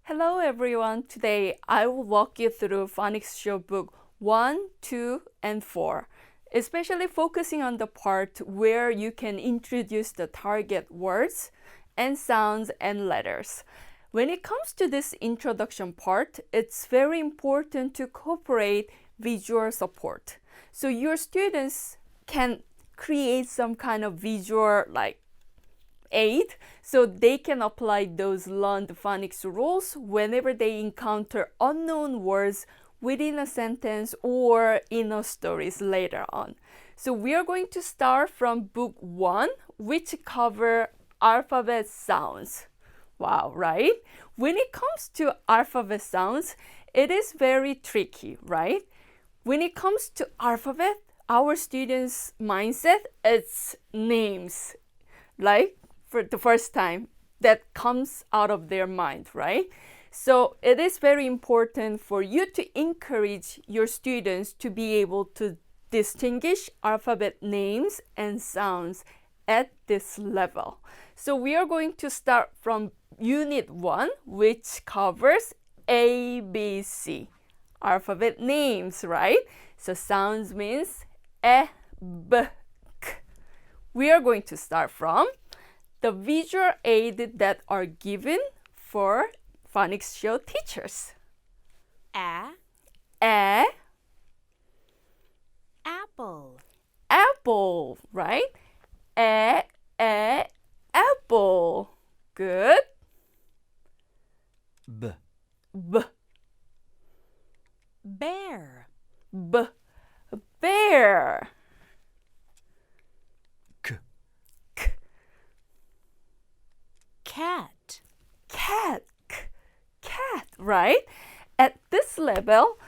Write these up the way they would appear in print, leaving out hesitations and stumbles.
Hello everyone. Today I will walk you through Phonics Show Book 1, 2, and 4, especially focusing on the part where you can introduce the target words and sounds and letters. When it comes to this introduction part, it's very important to incorporate visual support. So your students can create some kind of visual aid so they can apply those learned phonics rules whenever they encounter unknown words within a sentence or in a stories later on. So we are going to start from book 1, which cover alphabet sounds. Wow, right? When it comes to alphabet sounds, it is very tricky, right? When it comes to alphabet, our students' mindset, it's names, like for the first time that comes out of their mind, right? So it is very important for you to encourage your students to be able to distinguish alphabet names and sounds at this level. So we are going to start from Unit 1, which covers A, B, C. Alphabet names, right? So sounds means E, B, K. We are going to start from the visual aid that are given for phonics show teachers. A, apple. Apple, right? Apple. Good. B, Bear. Bear. K, Cat. Cat, right? At this level,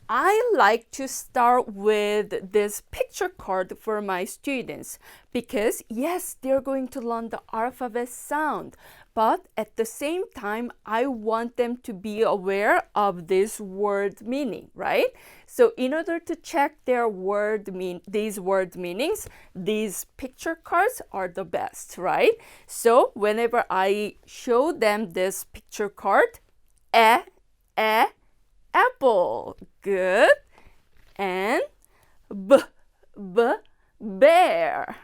I like to start with this picture card for my students because yes, they're going to learn the alphabet sound, but at the same time, I want them to be aware of this word meaning, right? So in order to check these word meanings, these picture cards are the best, right? So whenever I show them this picture card, apple, good, and bear,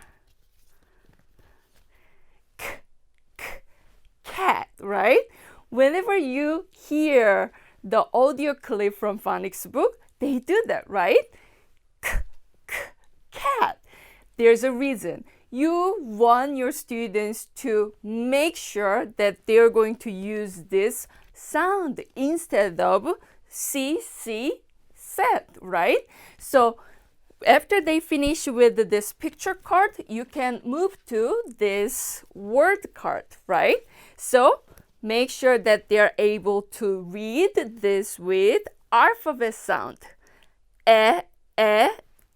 cat, right? Whenever you hear the audio clip from phonics book, they do that, right? Cat. There's a reason. You want your students to make sure that they're going to use this sound instead of set, right? So after they finish with this picture card, you can move to this word card, right? So make sure that they're able to read this with alphabet sound.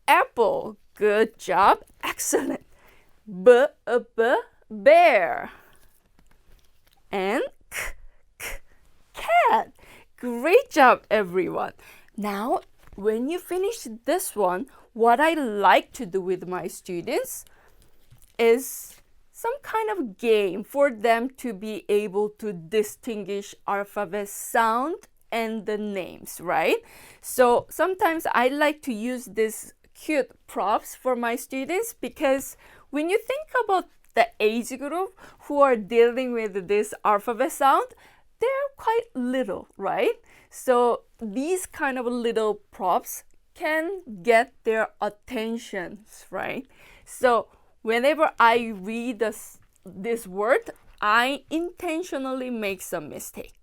Apple. Good job. Excellent. Bear. And cat. Great job, everyone. Now, when you finish this one, what I like to do with my students is some kind of game for them to be able to distinguish alphabet sound and the names, right? So sometimes I like to use these cute props for my students because when you think about the age group who are dealing with this alphabet sound, they're quite little, right? So these kind of little props can get their attentions, right? So whenever I read this word, I intentionally make some mistake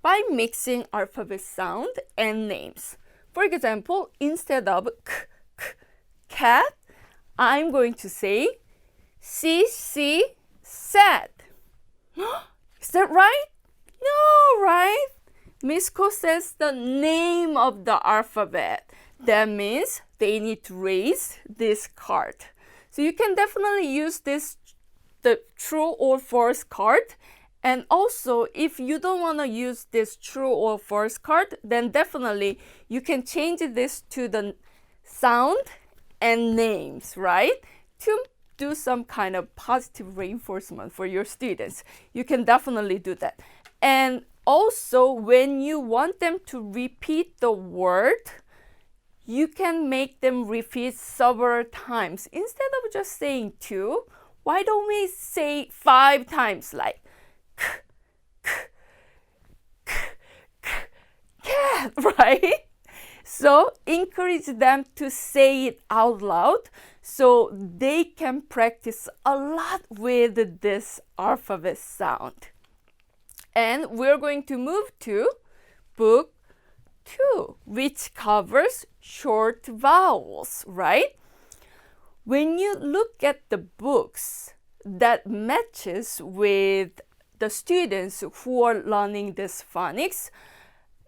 by mixing alphabet sound and names. For example, instead of cat, I'm going to say sad. Is that right? No, right? Miss Ko says the name of the alphabet. That means they need to raise this card. So you can definitely use the true or false card. And also, if you don't want to use this true or false card, then definitely you can change this to the sound and names, right? To do some kind of positive reinforcement for your students. You can definitely do that. And also, when you want them to repeat the word, you can make them repeat several times. Instead of just saying 2, why don't we say 5 times, like cat, right? So encourage them to say it out loud so they can practice a lot with this alphabet sound. And we're going to move to book 2, which covers short vowels, right? When you look at the books that matches with the students who are learning this phonics,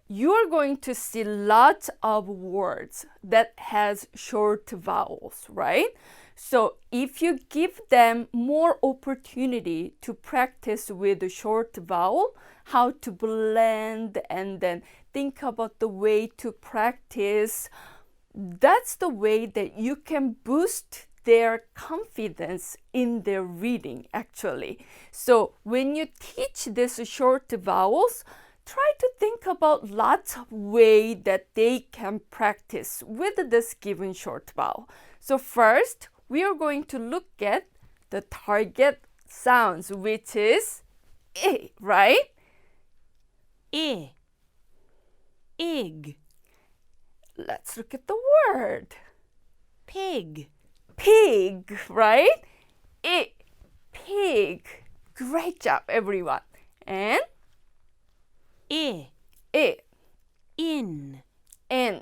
you're going to see lots of words that has short vowels, right? So if you give them more opportunity to practice with the short vowel, how to blend and then think about the way to practice, that's the way that you can boost their confidence in their reading, actually. So when you teach these short vowels, try to think about lots of ways that they can practice with this given short vowel. So first, we are going to look at the target sounds, which is I, right? I, ig, Let's look at the word. pig, Pig, right? I, pig. Great job, everyone. And I, in, N,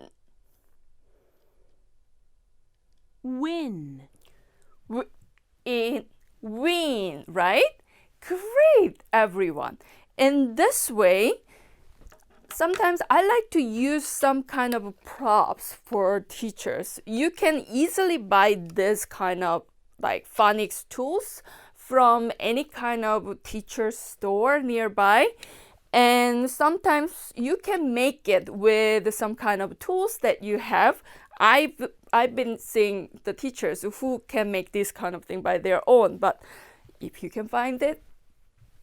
win, in, win, right? Great, everyone. In this way, sometimes I like to use some kind of props for teachers. You can easily buy this kind of like phonics tools from any kind of teacher store nearby. And sometimes you can make it with some kind of tools that you have. I've been seeing the teachers who can make this kind of thing by their own, but if you can find it,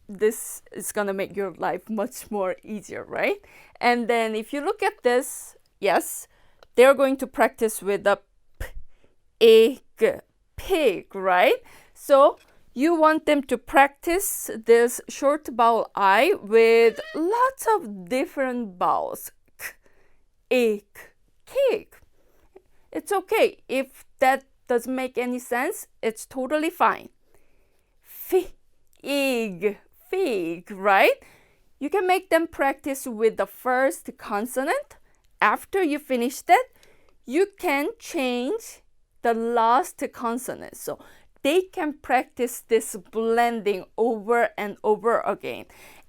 this is gonna make your life much more easier, right? And then if you look at this, yes, they're going to practice with the pig, right? So you want them to practice this short vowel I with lots of different vowels. K, cake. It's okay. If that doesn't make any sense, it's totally fine. Fig, right? You can make them practice with the first consonant. After you finish that, you can change the last consonant. So they can practice this blending over and over again.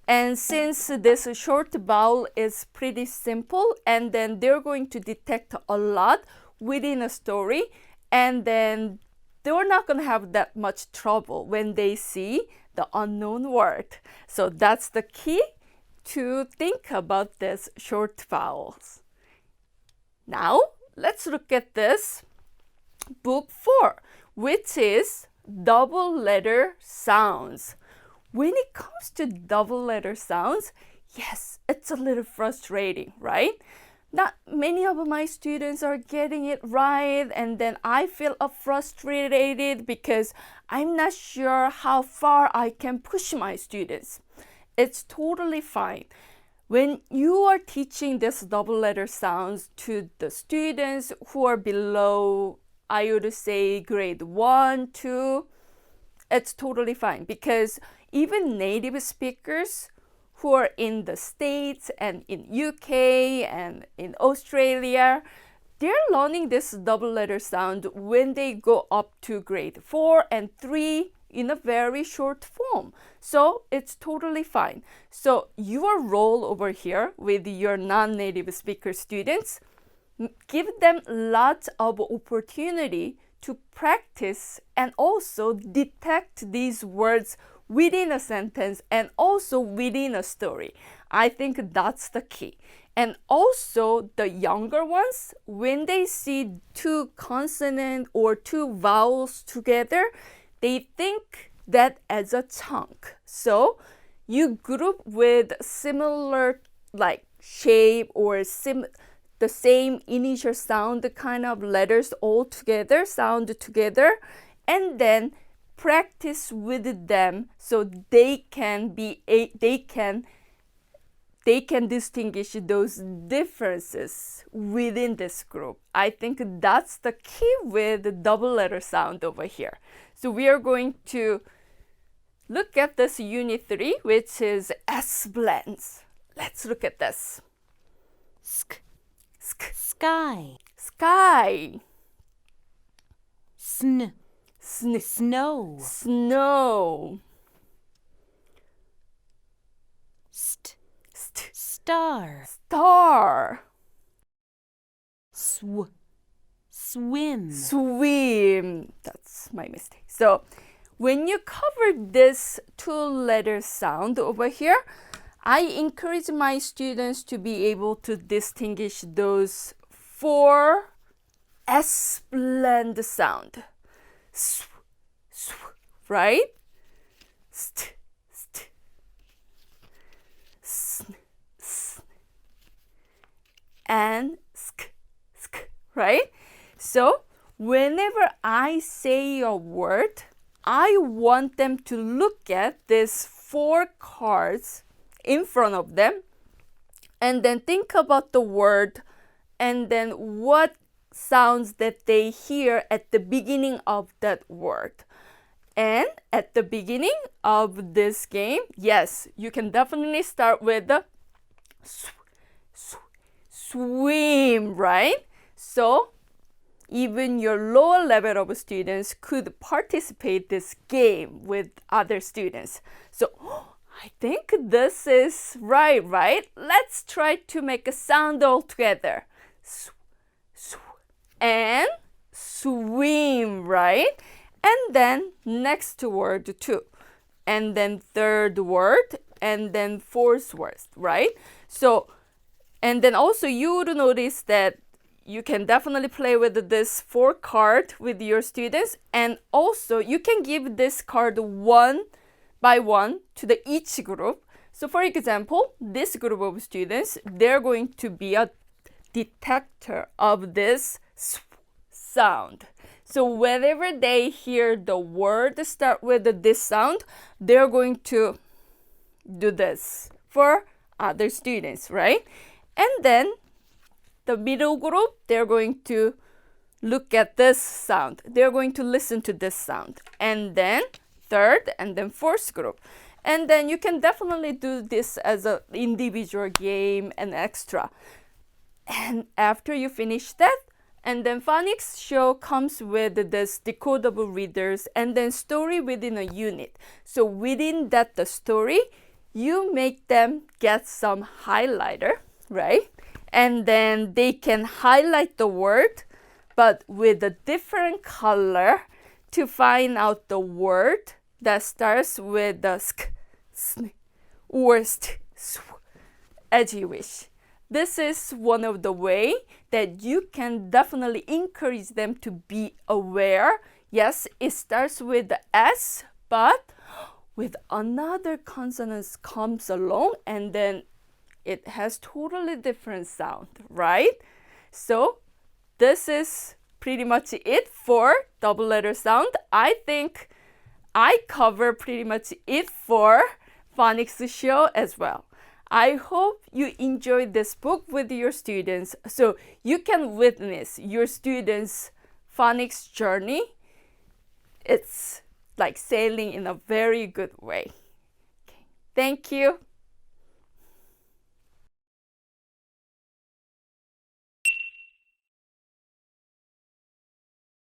And since this short vowel is pretty simple, and then they're going to detect a lot within a story, and then they're not going to have that much trouble when they see the unknown word. So that's the key to think about this short vowels. Now, let's look at this book 4, which is double letter sounds. When it comes to double letter sounds, yes, it's a little frustrating, right? Not many of my students are getting it right, and then I feel frustrated because I'm not sure how far I can push my students. It's totally fine. When you are teaching this double letter sounds to the students who are below, I would say grade 1, 2, it's totally fine, because even native speakers who are in the States and in UK and in Australia, they're learning this double letter sound when they go up to grade 4 and 3 in a very short form. So it's totally fine. So your role over here with your non-native speaker students, give them lots of opportunity to practice and also detect these words within a sentence and also within a story. I think that's the key. And also the younger ones, when they see 2 consonants or 2 vowels together, they think that as a chunk. So you group with similar like shape or the same initial sound kind of letters all together, sound together, and then practice with them so they can distinguish those differences within this group. I think that's the key with the double letter sound over here. So we are going to look at this unit 3, which is S blends. Let's look at this. Sk, Sk, sky. sky, Sn, sn, snow. snow, St, st, star. star, Sw, swim. swim. That's my mistake. So when you cover this 2-letter sound over here, I encourage my students to be able to distinguish those 4 S blend sound. Sw, sw, right? St, st, sn, sn, and sk, sk, right? So whenever I say a word, I want them to look at these 4 cards in front of them and then think about the word and then what sounds that they hear at the beginning of that word. And at the beginning of this game, yes, you can definitely start with the swim, right? So even your lower level of students could participate this game with other students. So I think this is right? Let's try to make a sound all together. And swim, right? And then next word too. And then third word, and then fourth word, right? So, and then also you would notice that you can definitely play with this 4 card with your students, and also you can give this card one by one to each group. So for example, this group of students, they're going to be a detector of this sound. So whenever they hear the word start with this sound, they're going to do this for other students, right? And then the middle group, they're going to look at this sound. They're going to listen to this sound. And then third and then fourth group. And then you can definitely do this as an individual game and extra. And after you finish that, and then Phonics show comes with this decodable readers and then story within a unit. So within that the story, you make them get some highlighter, right? And then they can highlight the word, but with a different color to find out the word that starts with the sk, sn, or st, sw, as you wish. This is one of the way that you can definitely encourage them to be aware. Yes, it starts with the S, but with another consonant comes along and then it has totally different sound, right? So this is pretty much it for double letter sound. I think I cover pretty much it for Phonics show as well. I hope you enjoyed this book with your students so you can witness your students' phonics journey. It's like sailing in a very good way. Okay. Thank you.